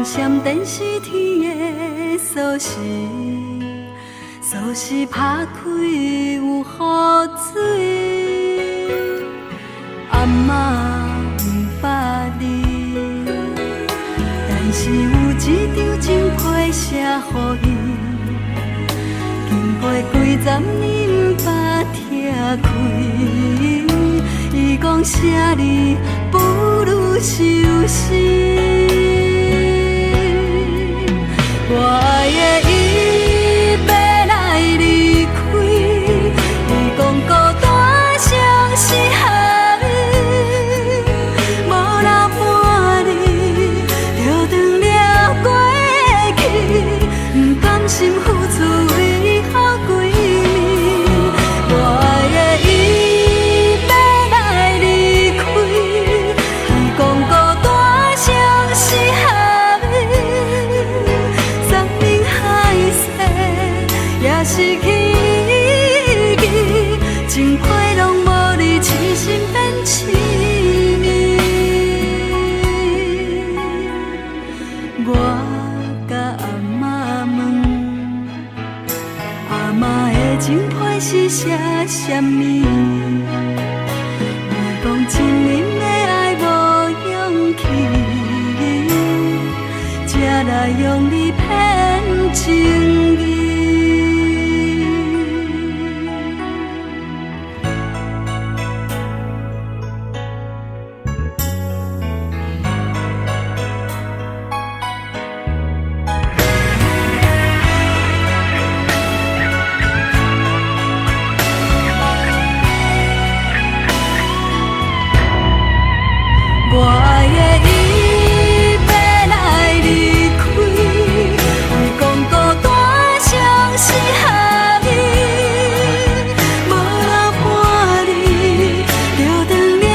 闪电视天的锁匙，锁匙打开有雨水。阿嬷不捌你，但是有一张情批写予伊。经过几十年不捌拆开，伊讲啥字不如收心。我爱的伊要来离开，伊讲孤单像是下雨，无人伴你，就断了过去，不甘心付出为好闺蜜。我爱的伊要来离开，伊讲孤单像是下雨，山明海誓也失去意义，情批拢无你，痴心变痴迷。我甲阿嬷问，阿嬷的情批是写什么？伊讲亲人的爱无勇气，才来用你骗情意。我爱的伊要来离开，伊讲孤单像是下雨，无人伴你，就断了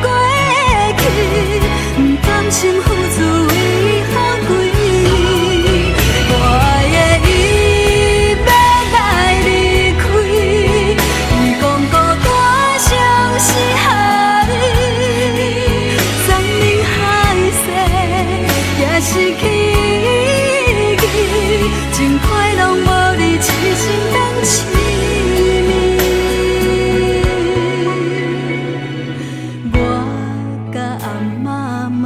过去，不甘心付出为好闺蜜。我爱的伊要来离开，伊讲孤单像是下雨，山明海誓也失去意义，情批拢无你，痴心变痴迷。我甲阿嬷问，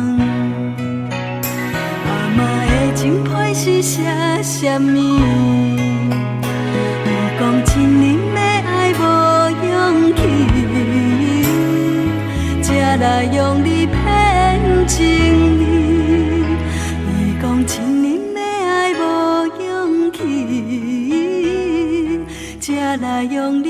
阿嬷的情批是写什么？伊讲亲人的爱无勇气，才来用你骗情意。伊讲亲人的爱无勇气，才来用你